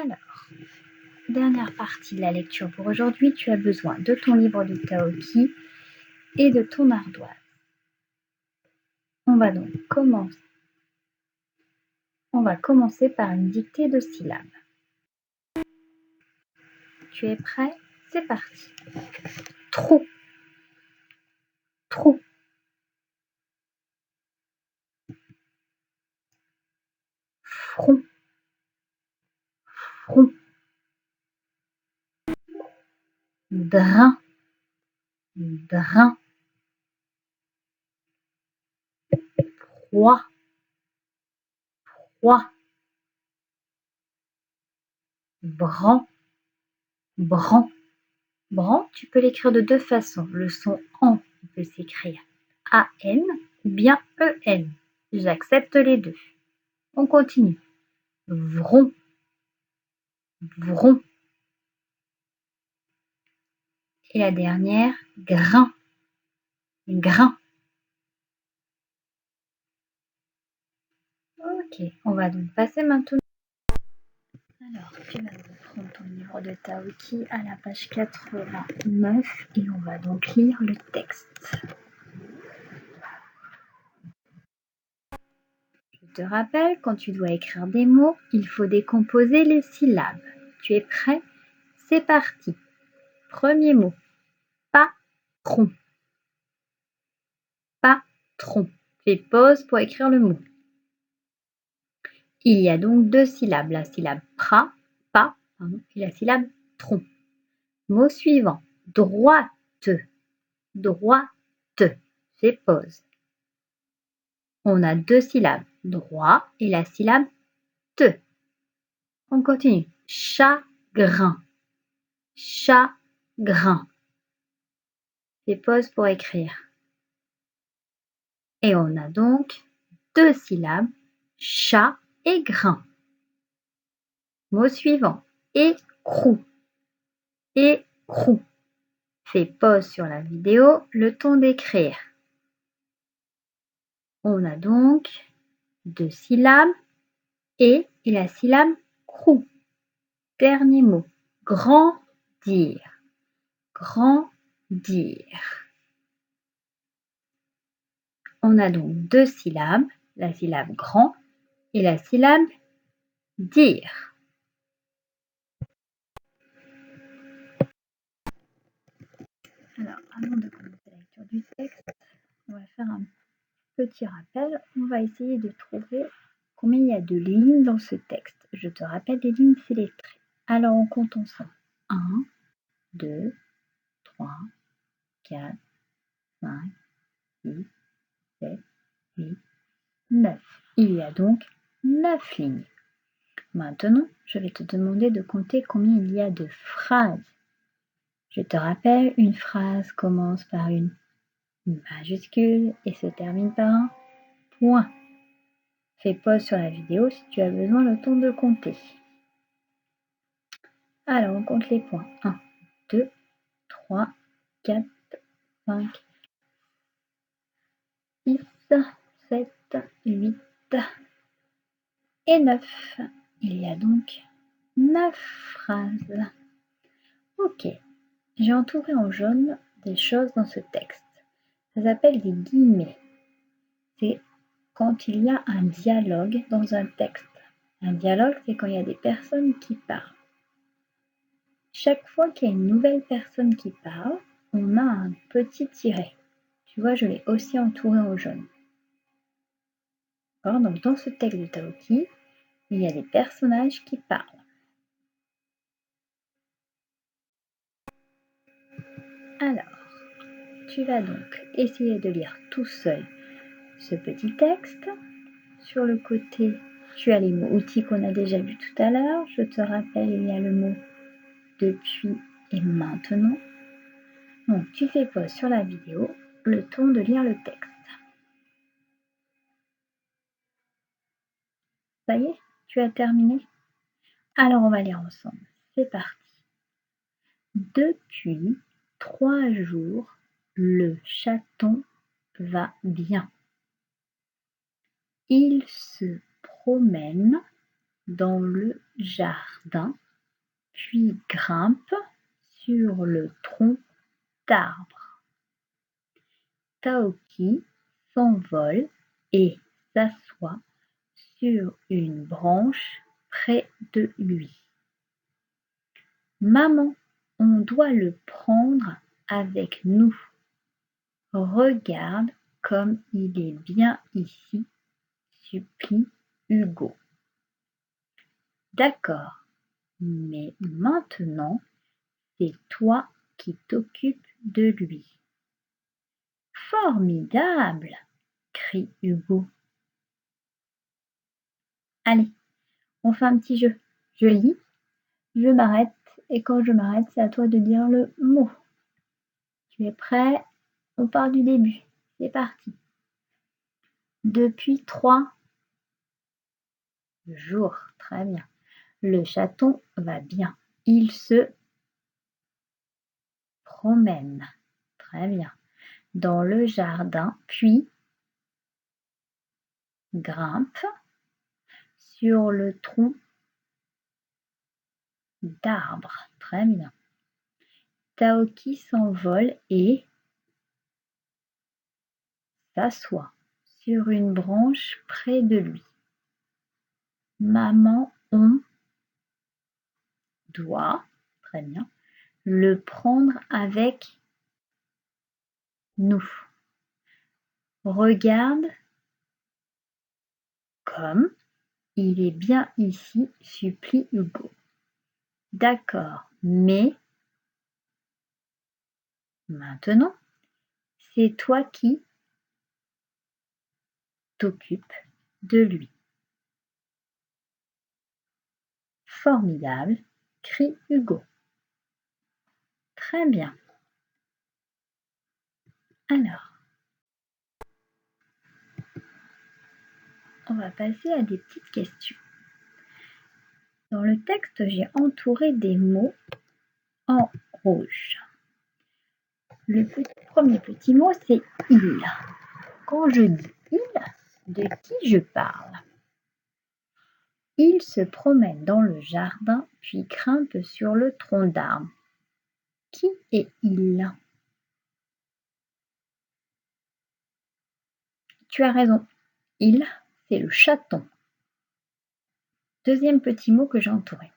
Alors, dernière partie de la lecture pour aujourd'hui, tu as besoin de ton livre de Taoki et de ton ardoise. On va donc commencer par une dictée de syllabes. Tu es prêt? C'est parti. Trou, trou. Front, front. Drain, drain. Proie, proie. Bran, bran. Bran, tu peux l'écrire de deux façons. Le son AN, il peut s'écrire AN ou bien EN. J'accepte les deux. On continue. Vron, vron. Et la dernière, grain, grain. Ok, on va donc passer maintenant. Alors, tu vas reprendre ton livre de Taoki à la page 89 et on va donc lire le texte. Je te rappelle, quand tu dois écrire des mots, il faut décomposer les syllabes. Tu es prêt? C'est parti. Premier mot. Patron. Patron. Fais pause pour écrire le mot. Il y a donc deux syllabes, la syllabe pa, et la syllabe tron. Mot suivant, droite, droite. Fais pause. On a deux syllabes, droit et la syllabe te. On continue, chagrin, chagrin. Fais pause pour écrire. Et on a donc deux syllabes, chat et grain. Mot suivant, écrou, écrou. Fais pause sur la vidéo, le temps d'écrire. On a donc deux syllabes et la syllabe crou. Dernier mot, grandir, grandir. On a donc deux syllabes, la syllabe grand et la syllabe dire. Alors, avant de commencer la lecture du texte, on va faire un petit rappel. On va essayer de trouver combien il y a de lignes dans ce texte. Je te rappelle, les lignes, c'est les traits. Alors, on compte ensemble. 1, 2, 3, 4, 5, 6, 7, 8, 9. Il y a donc 9 lignes. Maintenant, je vais te demander de compter combien il y a de phrases. Je te rappelle, une phrase commence par une majuscule et se termine par un point. Fais pause sur la vidéo si tu as besoin le temps de compter. Alors, on compte les points. 1, 2, 3, 4, 5, 6, 7, 8 et 9. Il y a donc 9 phrases. Ok, j'ai entouré en jaune des choses dans ce texte. Ça s'appelle des guillemets. C'est quand il y a un dialogue dans un texte. Un dialogue, c'est quand il y a des personnes qui parlent. Chaque fois qu'il y a une nouvelle personne qui parle, on a un petit tiret. Tu vois, je l'ai aussi entouré en jaune. Alors, donc, dans ce texte de Taoki, il y a des personnages qui parlent. Alors, tu vas donc essayer de lire tout seul ce petit texte. Sur le côté, tu as les mots outils qu'on a déjà vus tout à l'heure. Je te rappelle, il y a le mot depuis et maintenant. Donc, tu fais pause sur la vidéo, le temps de lire le texte. Ça y est, tu as terminé? Alors, on va lire ensemble. C'est parti. Depuis 3 jours, le chaton va bien. Il se promène dans le jardin, puis grimpe sur le tronc d'arbre. Taoki s'envole et s'assoit sur une branche près de lui. Maman, on doit le prendre avec nous. Regarde comme il est bien ici, supplie Hugo. D'accord, mais maintenant, c'est toi qui t'occupes de lui. Formidable, crie Hugo. Allez, on fait un petit jeu. Je lis, je m'arrête, et quand je m'arrête, c'est à toi de dire le mot. Tu es prêt? On part du début. C'est parti. Depuis 3 jours. Très bien. Le chaton va bien. Il se promène. Très bien. Dans le jardin, puis grimpe sur le tronc d'arbre. Très bien. Taoki s'envole et s'assoit sur une branche près de lui. Maman, on doit, très bien, le prendre avec nous. Regarde comme il est bien ici, supplie Hugo. D'accord, mais maintenant, c'est toi qui t'occupes de lui. Formidable, crie Hugo. Très bien. Alors, on va passer à des petites questions. Dans le texte, j'ai entouré des mots en rouge. Le premier petit mot, c'est il. Quand je dis il, de qui je parle? Il se promène dans le jardin, puis grimpe sur le tronc d'arbre. Qui est il? Tu as raison, il, c'est le chaton. Deuxième petit mot que j'ai entouré,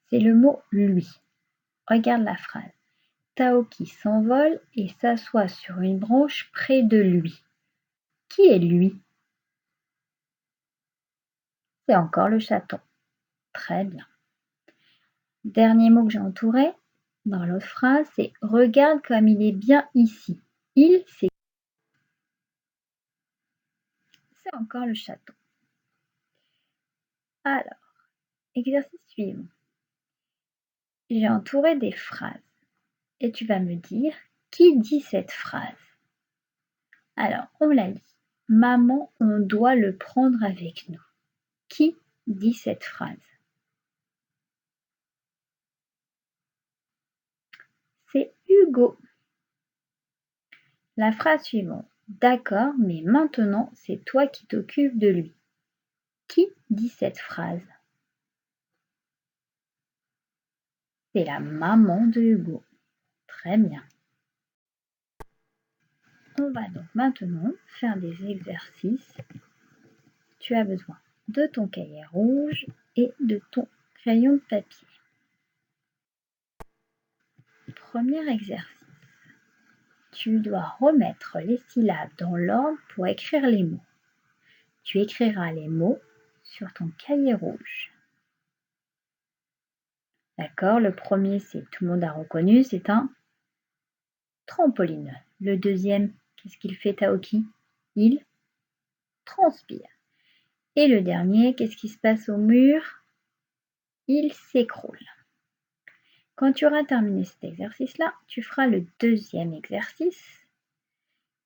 c'est le mot lui. Regarde la phrase. Taoki s'envole et s'assoit sur une branche près de lui. Qui est lui? C'est encore le chaton. Très bien. Dernier mot que j'ai entouré dans l'autre phrase, c'est regarde comme il est bien ici. Il, c'est encore le chaton. Alors, exercice suivant. J'ai entouré des phrases et tu vas me dire qui dit cette phrase. Alors, on la lit. Maman, on doit le prendre avec nous. Qui dit cette phrase? C'est Hugo. La phrase suivante. D'accord, mais maintenant, c'est toi qui t'occupes de lui. Qui dit cette phrase? C'est la maman de Hugo. Très bien. On va donc maintenant faire des exercices. Tu as besoin de ton cahier rouge et de ton crayon de papier. Premier exercice. Tu dois remettre les syllabes dans l'ordre pour écrire les mots. Tu écriras les mots sur ton cahier rouge. D'accord, le premier, c'est tout le monde a reconnu, c'est un trampoline. Le deuxième, qu'est-ce qu'il fait Taoki? Il transpire. Et le dernier, qu'est-ce qui se passe au mur? Il s'écroule. Quand tu auras terminé cet exercice-là, tu feras le deuxième exercice.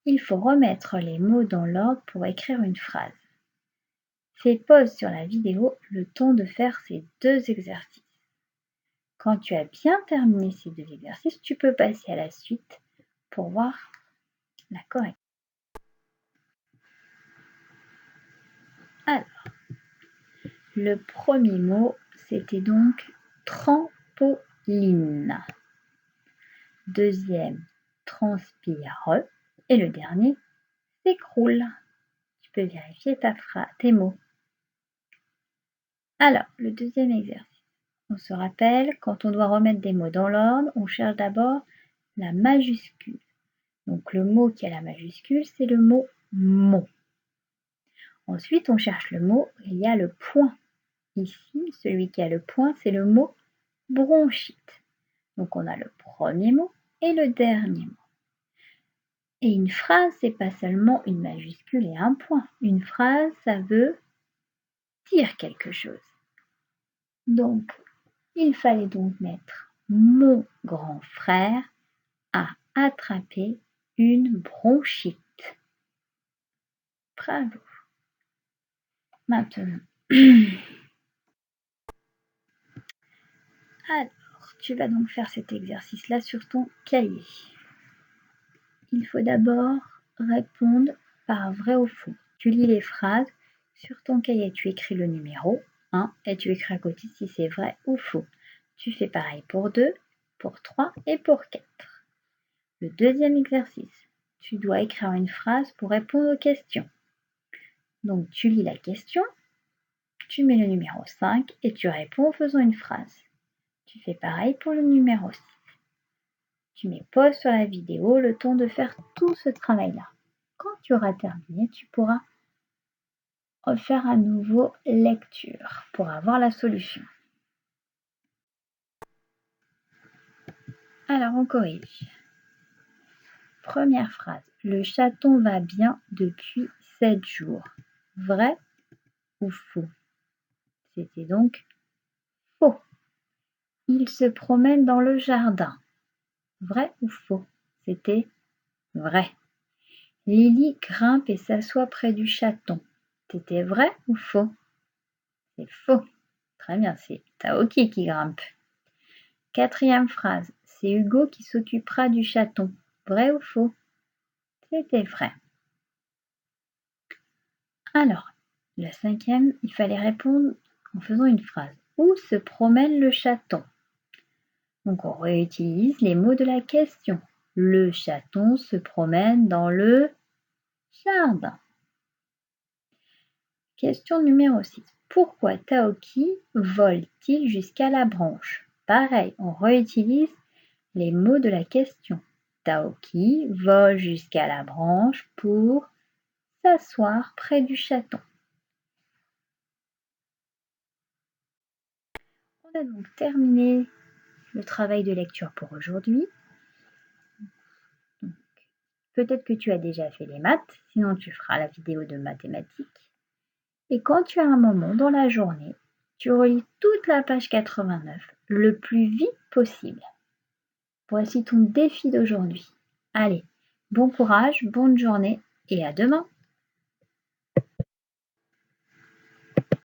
Il faut remettre les mots dans l'ordre pour écrire une phrase. Fais pause sur la vidéo le temps de faire ces deux exercices. Quand tu as bien terminé ces deux exercices, tu peux passer à la suite pour voir la correction. Alors, Le premier mot, c'était donc trampoline. Deuxième, transpire. Et le dernier, s'écroule. Tu peux vérifier tes mots. Alors, le deuxième exercice. On se rappelle, quand on doit remettre des mots dans l'ordre, on cherche d'abord la majuscule. Donc le mot qui a la majuscule, c'est le mot mot. Ensuite, on cherche le mot, il y a le point. Ici, celui qui a le point, c'est le mot bronchite. Donc on a le premier mot et le dernier mot. Et une phrase, c'est pas seulement une majuscule et un point. Une phrase, ça veut dire quelque chose. Donc, il fallait donc mettre mon grand frère a attrapé une bronchite. Bravo. Maintenant, alors, tu vas donc faire cet exercice-là sur ton cahier. Il faut d'abord répondre par vrai ou faux. Tu lis les phrases. Sur ton cahier, tu écris le numéro 1 et tu écris à côté si c'est vrai ou faux. Tu fais pareil pour 2, pour 3 et pour 4. Le deuxième exercice, tu dois écrire une phrase pour répondre aux questions. Donc tu lis la question, tu mets le numéro 5 et tu réponds en faisant une phrase. Tu fais pareil pour le numéro 6. Tu mets pause sur la vidéo le temps de faire tout ce travail-là. Quand tu auras terminé, tu pourras refaire à nouveau lecture pour avoir la solution. Alors on corrige. Première phrase. Le chaton va bien depuis 7 jours. Vrai ou faux? C'était donc faux. Il se promène dans le jardin. Vrai ou faux? C'était vrai. Lily grimpe et s'assoit près du chaton. C'était vrai ou faux? C'est faux. Très bien, c'est Taoki qui grimpe. Quatrième phrase. C'est Hugo qui s'occupera du chaton. Vrai ou faux? C'était vrai. Alors, la cinquième, il fallait répondre en faisant une phrase. Où se promène le chaton? Donc on réutilise les mots de la question. Le chaton se promène dans le jardin. Question numéro 6. Pourquoi Taoki vole-t-il jusqu'à la branche? Pareil, on réutilise les mots de la question. Taoki vole jusqu'à la branche pour s'asseoir près du chaton. On a donc terminé le travail de lecture pour aujourd'hui. Peut-être que tu as déjà fait les maths, sinon tu feras la vidéo de mathématiques. Et quand tu as un moment dans la journée, tu relis toute la page 89 le plus vite possible. Voici ton défi d'aujourd'hui. Allez, bon courage, bonne journée et à demain!